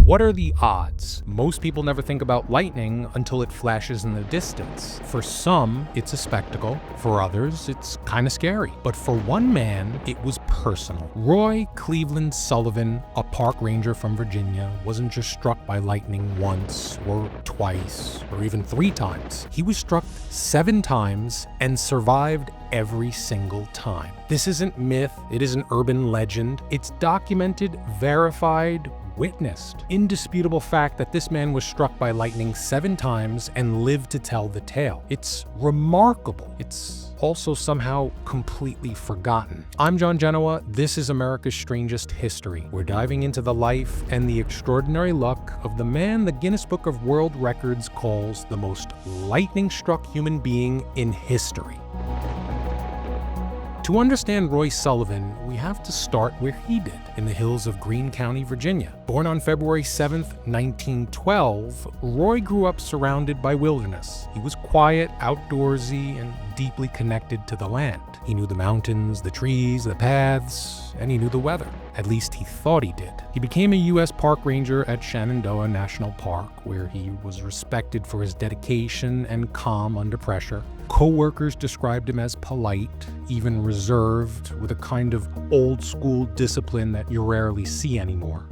What are the odds? Most people never think about lightning until it flashes in the distance. For some, it's a spectacle. For others, it's kind of scary. But for one man, it was personal. Roy Cleveland Sullivan, a park ranger from Virginia, wasn't just struck by lightning once or twice or even 3 times. He was struck 7 times and survived every single time. This isn't myth, it isn't urban legend. It's documented, verified, witnessed. Indisputable fact that this man was struck by lightning 7 times and lived to tell the tale. It's remarkable. It's also somehow completely forgotten. I'm John Genoa. This is America's Strangest History. We're diving into the life and the extraordinary luck of the man the Guinness Book of World Records calls the most lightning-struck human being in history. To understand Roy Sullivan, we have to start where he did, in the hills of Greene County, Virginia. Born on February 7th, 1912, Roy grew up surrounded by wilderness. He was quiet, outdoorsy, and deeply connected to the land. He knew the mountains, the trees, the paths, and he knew the weather. At least he thought he did. He became a U.S. park ranger at Shenandoah National Park, where he was respected for his dedication and calm under pressure. Co-workers described him as polite, even reserved, with a kind of old-school discipline that you rarely see anymore.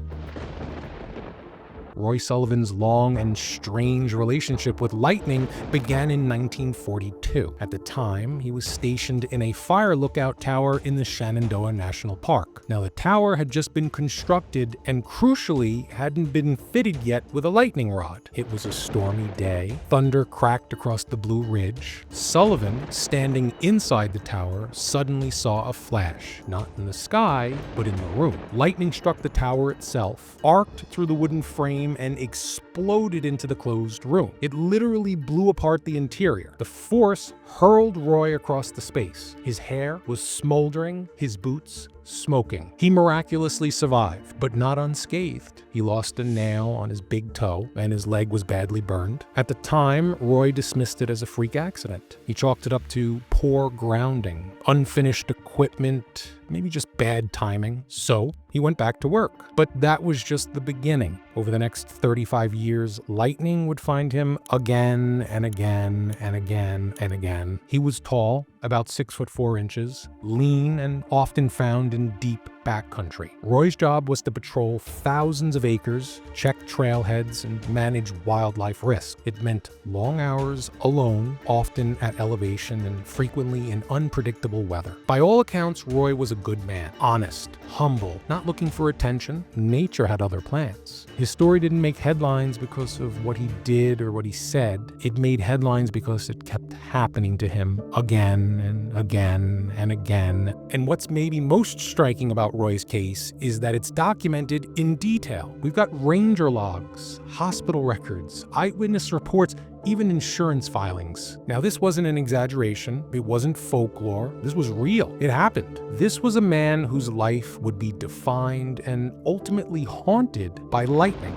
Roy Sullivan's long and strange relationship with lightning began in 1942. At the time, he was stationed in a fire lookout tower in the Shenandoah National Park. Now, the tower had just been constructed and, crucially, hadn't been fitted yet with a lightning rod. It was a stormy day. Thunder cracked across the Blue Ridge. Sullivan, standing inside the tower, suddenly saw a flash, not in the sky, but in the room. Lightning struck the tower itself, arced through the wooden frame, and exploded into the closed room. It literally blew apart the interior. The force hurled Roy across the space. His hair was smoldering, his boots smoking. He miraculously survived, but not unscathed. He lost a nail on his big toe, and his leg was badly burned. At the time, Roy dismissed it as a freak accident. He chalked it up to poor grounding, unfinished equipment, maybe just bad timing. So he went back to work. But that was just the beginning. Over the next 35 years, lightning would find him again and again and again and again. He was tall, about 6'4", lean, and often found in deep backcountry. Roy's job was to patrol thousands of acres, check trailheads, and manage wildlife risk. It meant long hours alone, often at elevation and frequently in unpredictable weather. By all accounts, Roy was a good man, honest, humble, not looking for attention. Nature had other plans. His story didn't make headlines because of what he did or what he said. It made headlines because it kept happening to him again and again and again. And what's maybe most striking about Roy's case is that it's documented in detail. We've got ranger logs, hospital records, eyewitness reports, even insurance filings. Now, this wasn't an exaggeration. It wasn't folklore. This was real. It happened. This was a man whose life would be defined and ultimately haunted by lightning.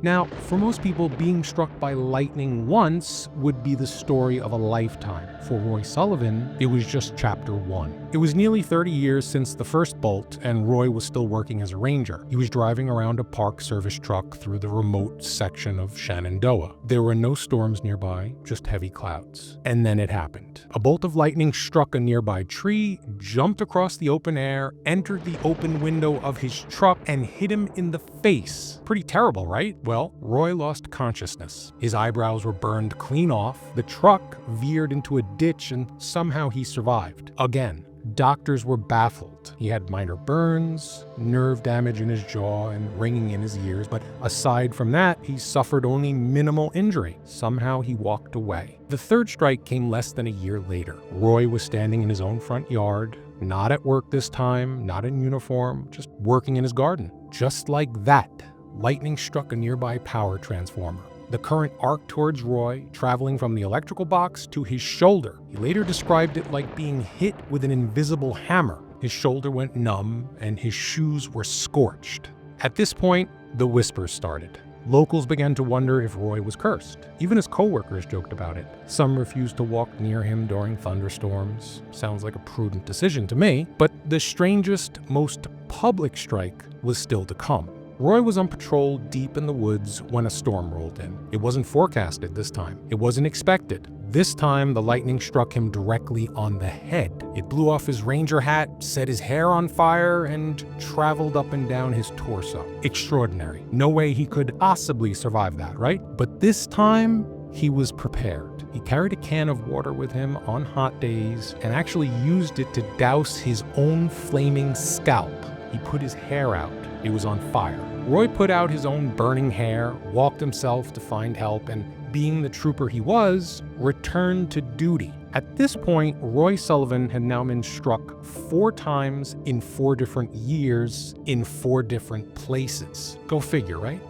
Now, for most people, being struck by lightning once would be the story of a lifetime. For Roy Sullivan, it was just chapter 1. It was nearly 30 years since the first bolt, and Roy was still working as a ranger. He was driving around a Park Service truck through the remote section of Shenandoah. There were no storms nearby, just heavy clouds. And then it happened. A bolt of lightning struck a nearby tree, jumped across the open air, entered the open window of his truck, and hit him in the face. Pretty terrible, right? Well, Roy lost consciousness. His eyebrows were burned clean off. The truck veered into a ditch, and somehow he survived. Again, doctors were baffled. He had minor burns, nerve damage in his jaw, and ringing in his ears, but aside from that, he suffered only minimal injury. Somehow he walked away. The third strike came less than a year later. Roy was standing in his own front yard, not at work this time, not in uniform, just working in his garden. Just like that, lightning struck a nearby power transformer. The current arced towards Roy, traveling from the electrical box to his shoulder. He later described it like being hit with an invisible hammer. His shoulder went numb, and his shoes were scorched. At this point, the whispers started. Locals began to wonder if Roy was cursed. Even his co-workers joked about it. Some refused to walk near him during thunderstorms. Sounds like a prudent decision to me. But the strangest, most public strike was still to come. Roy was on patrol deep in the woods when a storm rolled in. It wasn't forecasted this time. It wasn't expected. This time, the lightning struck him directly on the head. It blew off his ranger hat, set his hair on fire, and traveled up and down his torso. Extraordinary. No way he could possibly survive that, right? But this time, he was prepared. He carried a can of water with him on hot days and actually used it to douse his own flaming scalp. He put his hair out. It was on fire. Roy put out his own burning hair, walked himself to find help, and being the trooper he was, returned to duty. At this point, Roy Sullivan had now been struck 4 times in 4 different years in 4 different places. Go figure, right?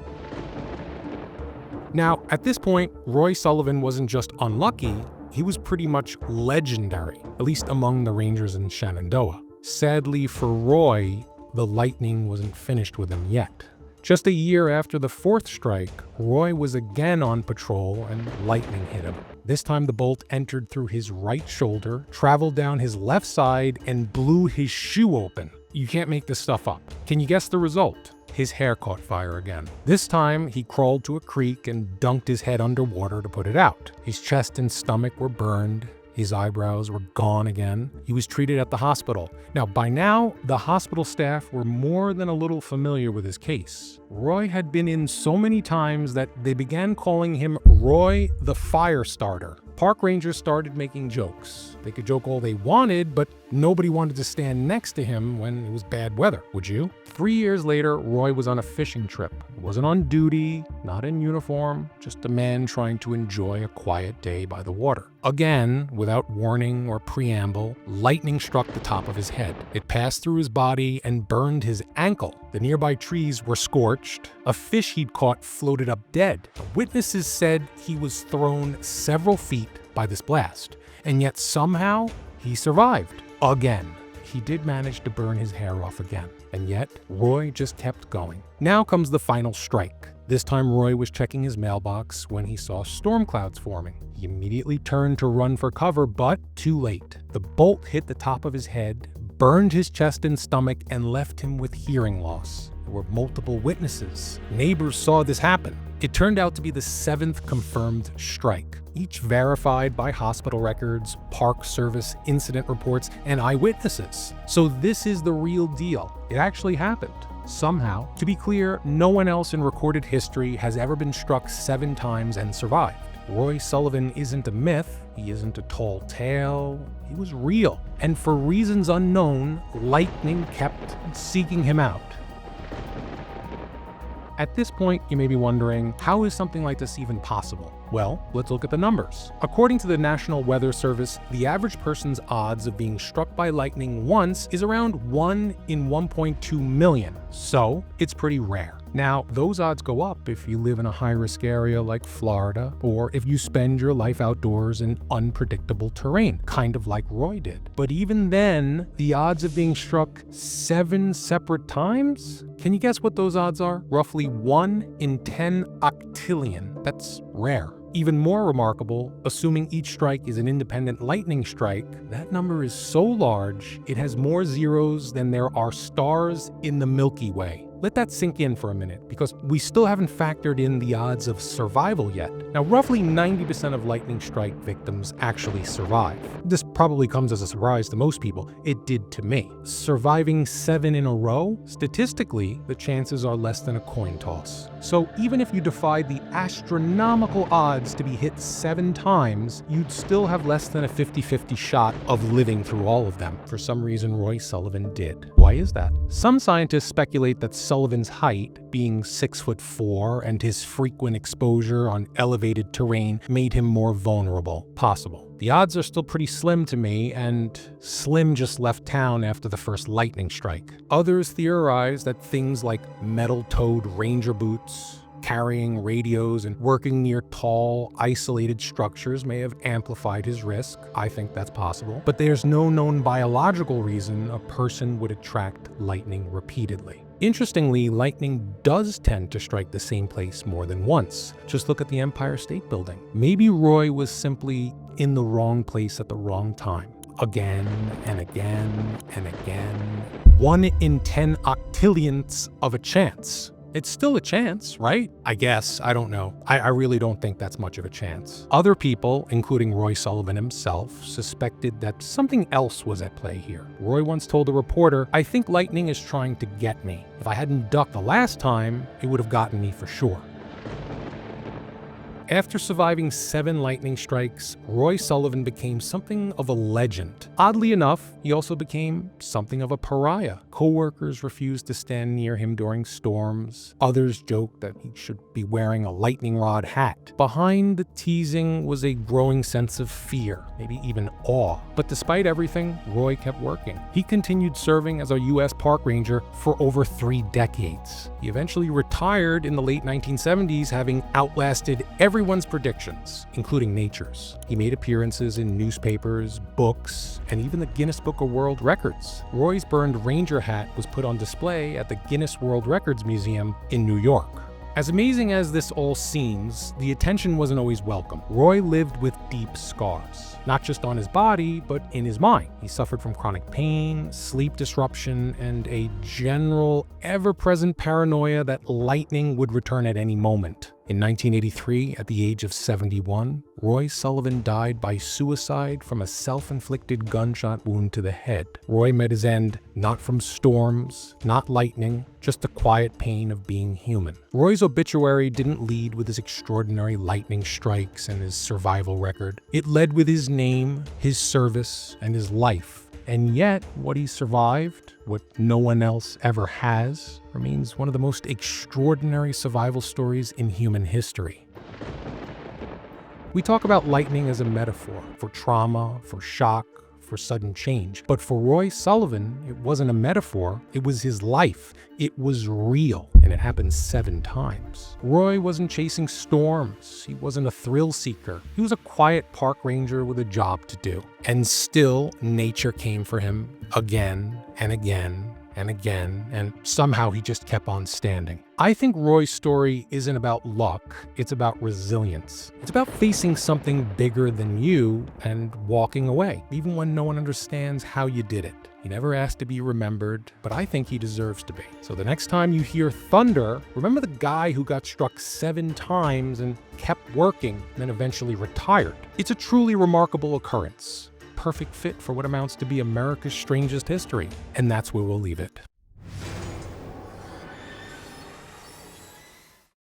Now, at this point, Roy Sullivan wasn't just unlucky, he was pretty much legendary, at least among the Rangers in Shenandoah. Sadly for Roy, the lightning wasn't finished with him yet. Just a year after the 4th strike, Roy was again on patrol and lightning hit him. This time the bolt entered through his right shoulder, traveled down his left side, and blew his shoe open. You can't make this stuff up. Can you guess the result? His hair caught fire again. This time, he crawled to a creek and dunked his head underwater to put it out. His chest and stomach were burned. His eyebrows were gone again. He was treated at the hospital. Now, by now, the hospital staff were more than a little familiar with his case. Roy had been in so many times that they began calling him Roy the Fire Starter. Park rangers started making jokes. They could joke all they wanted, but nobody wanted to stand next to him when it was bad weather, would you? 3 years later, Roy was on a fishing trip. He wasn't on duty, not in uniform, just a man trying to enjoy a quiet day by the water. Again, without warning or preamble, lightning struck the top of his head. It passed through his body and burned his ankle. The nearby trees were scorched. A fish he'd caught floated up dead. Witnesses said he was thrown several feet by this blast, and yet somehow he survived. Again. He did manage to burn his hair off again, and yet Roy just kept going. Now comes the final strike. This time Roy was checking his mailbox when he saw storm clouds forming. He immediately turned to run for cover, but too late. The bolt hit the top of his head, burned his chest and stomach, and left him with hearing loss. There were multiple witnesses. Neighbors saw this happen. It turned out to be the 7th confirmed strike, each verified by hospital records, Park Service incident reports, and eyewitnesses. So this is the real deal. It actually happened. Somehow. To be clear, no one else in recorded history has ever been struck 7 times and survived. Roy Sullivan isn't a myth, he isn't a tall tale, he was real. And for reasons unknown, lightning kept seeking him out. At this point, you may be wondering, how is something like this even possible? Well, let's look at the numbers. According to the National Weather Service, the average person's odds of being struck by lightning once is around 1 in 1.2 million, so it's pretty rare. Now, those odds go up if you live in a high-risk area like Florida, or if you spend your life outdoors in unpredictable terrain, kind of like Roy did. But even then, the odds of being struck 7 separate times? Can you guess what those odds are? Roughly 1 in 10 octillion. That's rare. Even more remarkable, assuming each strike is an independent lightning strike, that number is so large, it has more zeros than there are stars in the Milky Way. Let that sink in for a minute, because we still haven't factored in the odds of survival yet. Now, roughly 90% of lightning strike victims actually survive. This probably comes as a surprise to most people. It did to me. Surviving 7 in a row, statistically, the chances are less than a coin toss. So even if you defied the astronomical odds to be hit 7 times, you'd still have less than a 50-50 shot of living through all of them. For some reason, Roy Sullivan did. Why is that? Some scientists speculate that Sullivan's height, being 6'4", and his frequent exposure on elevated terrain made him more vulnerable. Possible. The odds are still pretty slim to me, and Slim just left town after the first lightning strike. Others theorize that things like metal-toed ranger boots, carrying radios, and working near tall, isolated structures may have amplified his risk. I think that's possible. But there's no known biological reason a person would attract lightning repeatedly. Interestingly, lightning does tend to strike the same place more than once. Just look at the Empire State Building. Maybe Roy was simply in the wrong place at the wrong time. Again and again and again. 1 in 10 octillionths of a chance. It's still a chance, right? I guess. I don't know. I really don't think that's much of a chance. Other people, including Roy Sullivan himself, suspected that something else was at play here. Roy once told a reporter, "I think lightning is trying to get me. If I hadn't ducked the last time, it would have gotten me for sure." After surviving 7 lightning strikes, Roy Sullivan became something of a legend. Oddly enough, he also became something of a pariah. Coworkers refused to stand near him during storms. Others joked that he should be wearing a lightning rod hat. Behind the teasing was a growing sense of fear, maybe even awe. But despite everything, Roy kept working. He continued serving as a U.S. park ranger for over 3 decades. He eventually retired in the late 1970s, having outlasted everyone's predictions, including nature's. He made appearances in newspapers, books, and even the Guinness Book of World Records. Roy's burned ranger hat was put on display at the Guinness World Records Museum in New York. As amazing as this all seems, the attention wasn't always welcome. Roy lived with deep scars, not just on his body, but in his mind. He suffered from chronic pain, sleep disruption, and a general, ever-present paranoia that lightning would return at any moment. In 1983, at the age of 71, Roy Sullivan died by suicide from a self-inflicted gunshot wound to the head. Roy met his end not from storms, not lightning, just the quiet pain of being human. Roy's obituary didn't lead with his extraordinary lightning strikes and his survival record. It led with his name, his service, and his life. And yet, what he survived, what no one else ever has, remains one of the most extraordinary survival stories in human history. We talk about lightning as a metaphor for trauma, for shock, for sudden change. But for Roy Sullivan, it wasn't a metaphor, it was his life. It was real, and it happened 7 times. Roy wasn't chasing storms, he wasn't a thrill seeker. He was a quiet park ranger with a job to do. And still, nature came for him again and again and again, and somehow he just kept on standing. I think Roy's story isn't about luck, it's about resilience. It's about facing something bigger than you and walking away, even when no one understands how you did it. He never asked to be remembered, but I think he deserves to be. So the next time you hear thunder, remember the guy who got struck 7 times and kept working, and then eventually retired. It's a truly remarkable occurrence. Perfect fit for what amounts to be America's strangest history. And that's where we'll leave it.